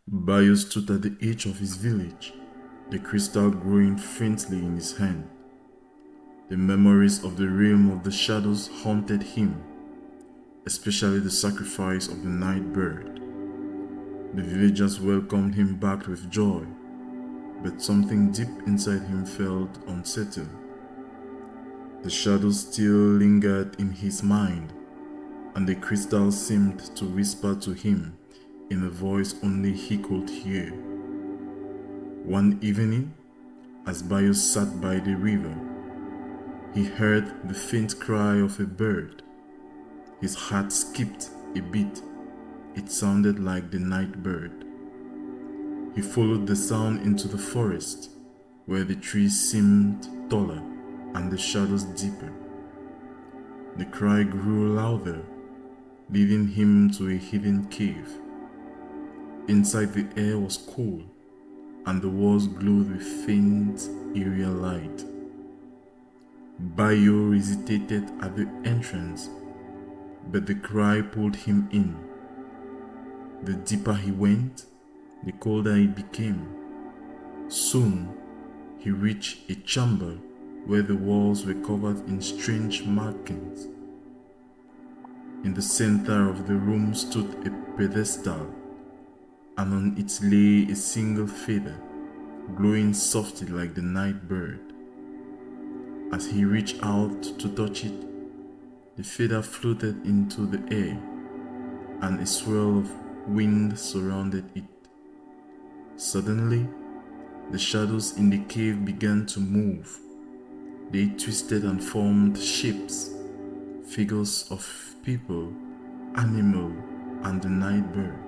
Bayo stood at the edge of his village, the crystal growing faintly in his hand. The memories of the realm of the shadows haunted him, especially the sacrifice of the night bird. The villagers welcomed him back with joy, but something deep inside him felt unsettled. The shadows still lingered in his mind, and the crystal seemed to whisper to him in a voice only he could hear. One evening, as Bayo sat by the river, he heard the faint cry of a bird. His heart skipped a beat. It sounded like the night bird. He followed the sound into the forest, where the trees seemed taller and the shadows deeper. The cry grew louder, leading him to a hidden cave. Inside, the air was cool, and the walls glowed with faint, eerie light. Bayo hesitated at the entrance, but the cry pulled him in. The deeper he went, the colder it became. Soon, he reached a chamber where the walls were covered in strange markings. In the center of the room stood a pedestal, and on it lay a single feather, glowing softly like the night bird. As he reached out to touch it, the feather floated into the air, and a swirl of wind surrounded it. Suddenly, the shadows in the cave began to move. They twisted and formed shapes, figures of people, animal, and the night bird.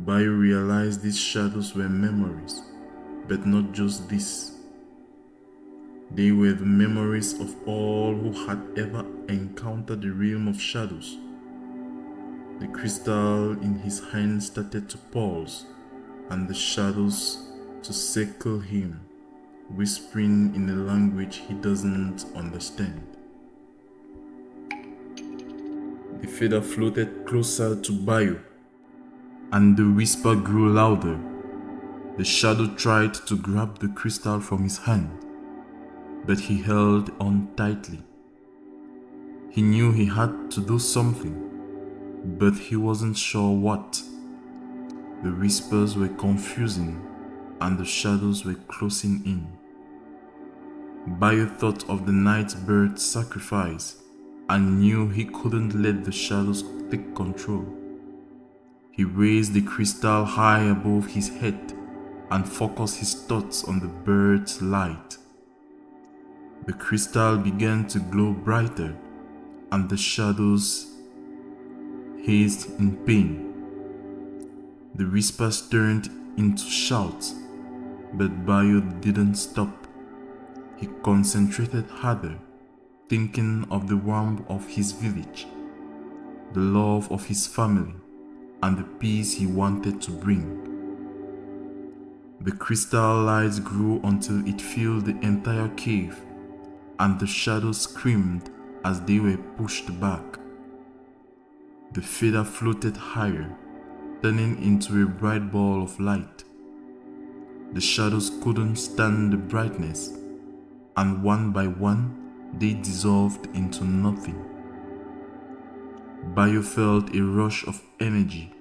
Bayo realized these shadows were memories, but not just this. They were the memories of all who had ever encountered the realm of shadows. The crystal in his hand started to pulse, and the shadows to circle him, whispering in a language he doesn't understand. The feather floated closer to Bayo, and the whisper grew louder. The shadow tried to grab the crystal from his hand, but he held on tightly. He knew he had to do something, but he wasn't sure what. The whispers were confusing, and the shadows were closing in. Bayo thought of the night bird's sacrifice and knew he couldn't let the shadows take control. He raised the crystal high above his head and focused his thoughts on the bird's light. The crystal began to glow brighter, and the shadows hissed in pain. The whispers turned into shouts, but Bayo didn't stop. He concentrated harder, thinking of the warmth of his village, the love of his family, and the peace he wanted to bring. The crystal lights grew until it filled the entire cave, and the shadows screamed as they were pushed back. The feather floated higher, turning into a bright ball of light. The shadows couldn't stand the brightness, and one by one, they dissolved into nothing. Bayo felt a rush of energy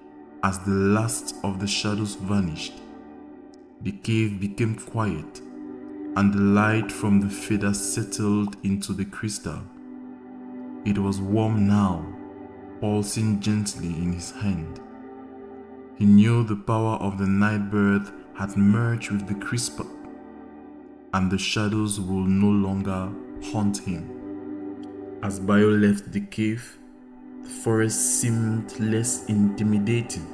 as the last of the shadows vanished. The cave became quiet, and the light from the feather settled into the crystal. It was warm now, pulsing gently in his hand. He knew the power of the night bird had merged with the crystal, and the shadows would no longer haunt him. As Bayo left the cave, the forest seemed less intimidating.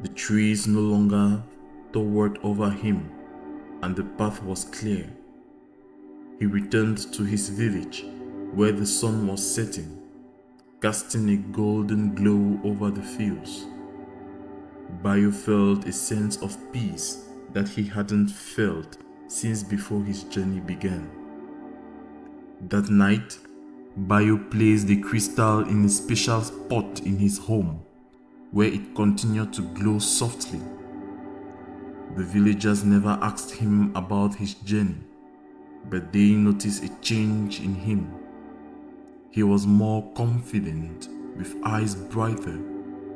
The trees no longer towered over him, and the path was clear. He returned to his village, where the sun was setting, casting a golden glow over the fields. Bayo felt a sense of peace that he hadn't felt since before his journey began. That night, Bayo placed the crystal in a special spot in his home, where it continued to glow softly. The villagers never asked him about his journey, but they noticed a change in him. He was more confident, with eyes brighter,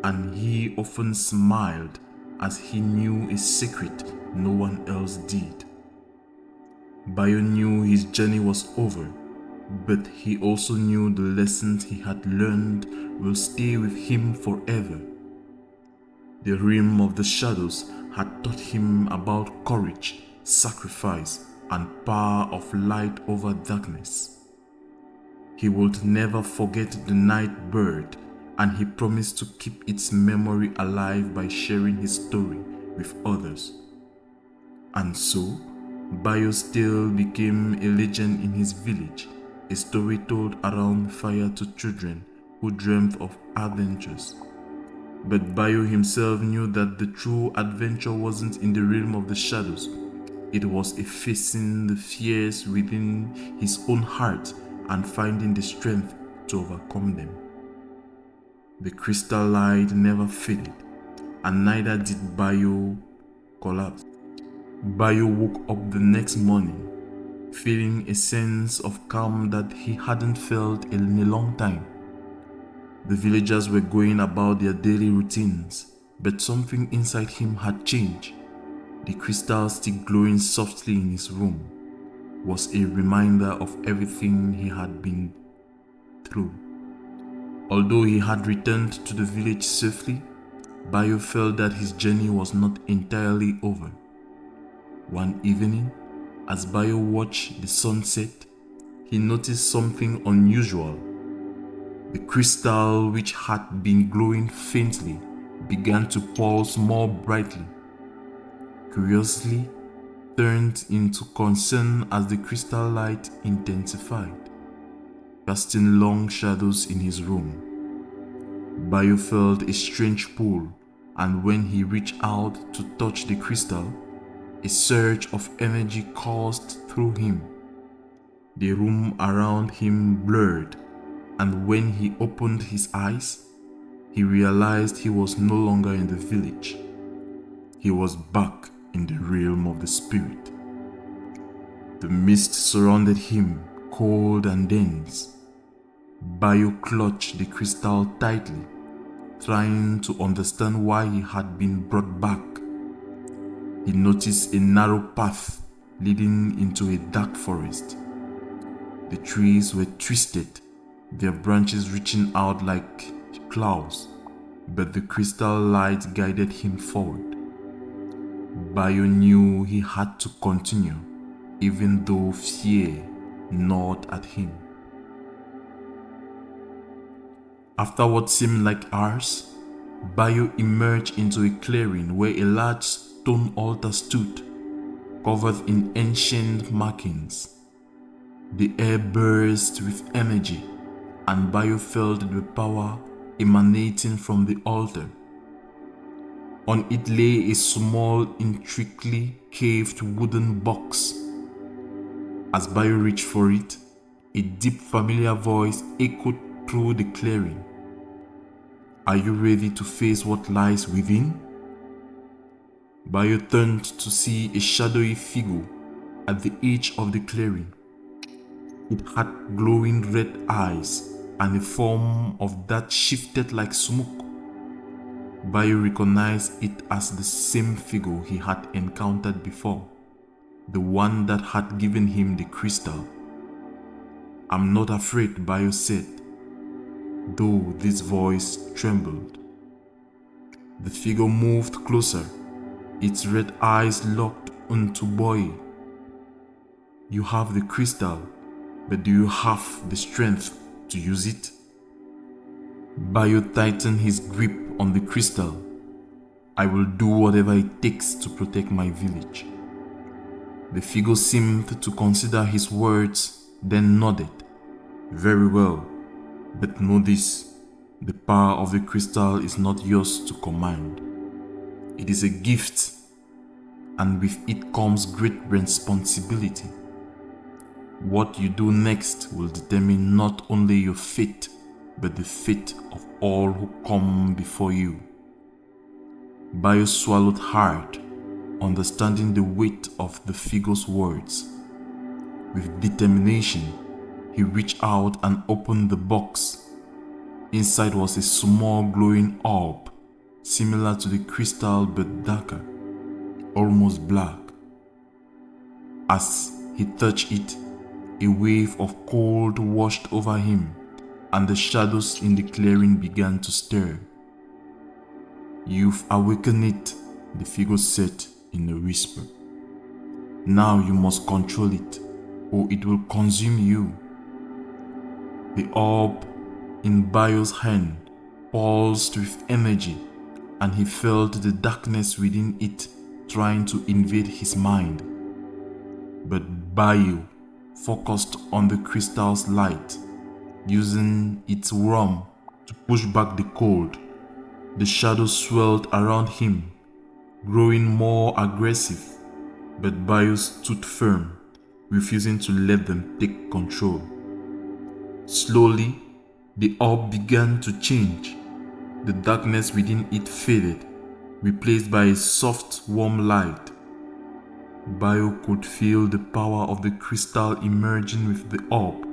and he often smiled as he knew a secret no one else did. Bayo knew his journey was over, but he also knew the lessons he had learned will stay with him forever. The realm of the shadows had taught him about courage, sacrifice, and power of light over darkness. He would never forget the night bird, and he promised to keep its memory alive by sharing his story with others. And so, Bayo still became a legend in his village, a story told around fire to children who dreamt of adventures. But Bayo himself knew that the true adventure wasn't in the realm of the shadows. It was facing the fears within his own heart and finding the strength to overcome them. The crystal light never faded, and neither did Bayo collapse. Bayo woke up the next morning, feeling a sense of calm that he hadn't felt in a long time. The villagers were going about their daily routines, but something inside him had changed. The crystal still glowing softly in his room was a reminder of everything he had been through. Although he had returned to the village safely, Bayo felt that his journey was not entirely over. One evening, as Bayo watched the sunset, he noticed something unusual. The crystal, which had been glowing faintly, began to pulse more brightly. Curiosity turned into concern as the crystal light intensified, casting long shadows in his room. Bayo felt a strange pull, and when he reached out to touch the crystal, a surge of energy coursed through him. The room around him blurred, and when he opened his eyes, he realized he was no longer in the village. He was back in the realm of the spirit. The mist surrounded him, cold and dense. Bayo clutched the crystal tightly, trying to understand why he had been brought back. He noticed a narrow path leading into a dark forest. The trees were twisted, their branches reaching out like claws, but the crystal light guided him forward. Bayo knew he had to continue, even though fear gnawed at him. After what seemed like hours, Bayo emerged into a clearing where a large stone altar stood, covered in ancient markings. The air burst with energy, and Bayo felt the power emanating from the altar. On it lay a small, intricately carved wooden box. As Bayo reached for it, a deep, familiar voice echoed through the clearing. "Are you ready to face what lies within?" Bayo turned to see a shadowy figure at the edge of the clearing. It had glowing red eyes and a form of that shifted like smoke. Bayo recognized it as the same figure he had encountered before, the one that had given him the crystal. "I'm not afraid," Bayo said, though this voice trembled. The figure moved closer, its red eyes locked onto Bayo. "You have the crystal, but do you have the strength to use it?" Bayo tightened his grip on the crystal. "I will do whatever it takes to protect my village." The figure seemed to consider his words, then nodded. "Very well, but know this, the power of the crystal is not yours to command. It is a gift, and with it comes great responsibility. What you do next will determine not only your fate, but the fate of all who come before you." Bayo swallowed hard, understanding the weight of the figure's words. With determination, he reached out and opened the box. Inside was a small glowing orb, similar to the crystal but darker, almost black. As he touched it, a wave of cold washed over him, and the shadows in the clearing began to stir. "You've awakened it," the figure said in a whisper. "Now you must control it, or it will consume you." The orb in Bayo's hand pulsed with energy, and he felt the darkness within it trying to invade his mind. But Bayo focused on the crystal's light, using its warmth to push back the cold. The shadows swirled around him, growing more aggressive, but Bayo stood firm, refusing to let them take control. Slowly, the orb began to change. The darkness within it faded, replaced by a soft, warm light. Bayo could feel the power of the crystal emerging with the orb,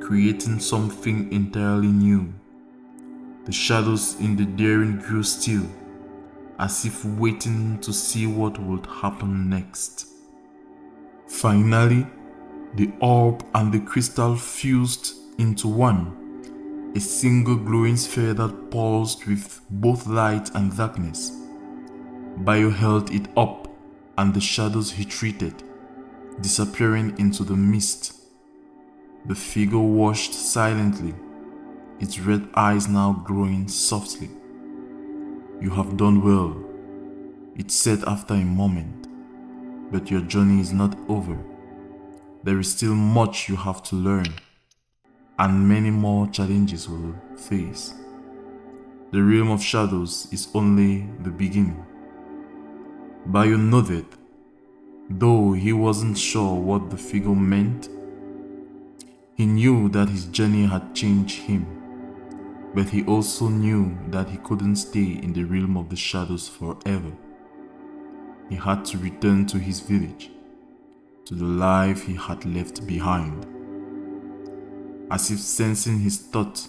creating something entirely new. The shadows in the daring grew still, as if waiting to see what would happen next. Finally, the orb and the crystal fused into one, a single glowing sphere that pulsed with both light and darkness. Bayo held it up, and the shadows retreated, disappearing into the mist. The figure watched silently, its red eyes now glowing softly. "You have done well," it said after a moment, "but your journey is not over. There is still much you have to learn, and many more challenges will face. The realm of shadows is only the beginning." Bayo nodded, though he wasn't sure what the figure meant. He knew that his journey had changed him, but he also knew that he couldn't stay in the realm of the shadows forever. He had to return to his village, to the life he had left behind. As if sensing his thought,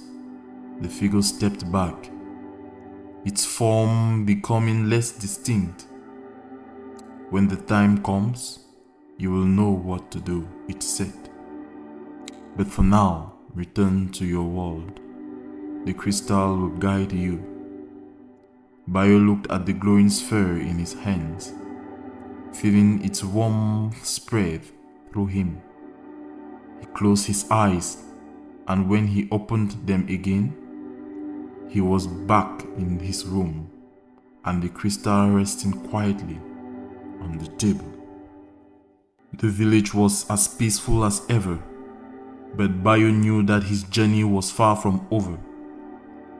the figure stepped back, its form becoming less distinct. "When the time comes, you will know what to do," it said. "But for now, return to your world. The crystal will guide you." Bayo looked at the glowing sphere in his hands, feeling its warmth spread through him. He closed his eyes, and when he opened them again, he was back in his room, and the crystal resting quietly on the table. The village was as peaceful as ever, but Bayo knew that his journey was far from over.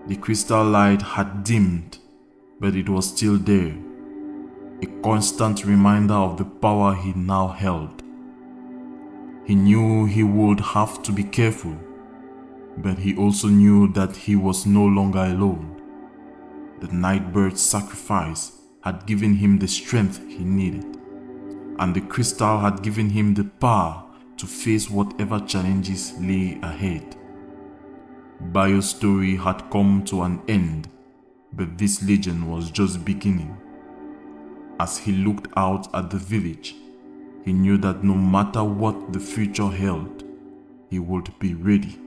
The crystal light had dimmed, but it was still there, a constant reminder of the power he now held. He knew he would have to be careful, but he also knew that he was no longer alone. The nightbird's sacrifice had given him the strength he needed, and the crystal had given him the power to face whatever challenges lay ahead. Bayo's story had come to an end, but this legend was just beginning. As he looked out at the village, he knew that no matter what the future held, he would be ready.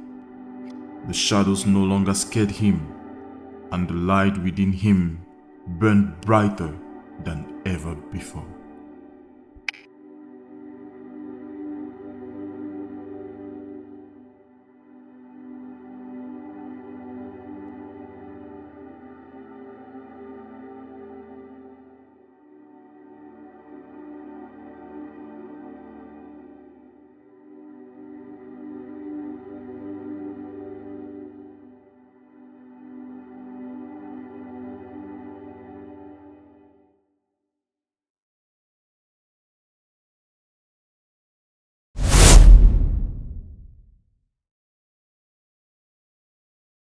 The shadows no longer scared him, and the light within him burned brighter than ever before.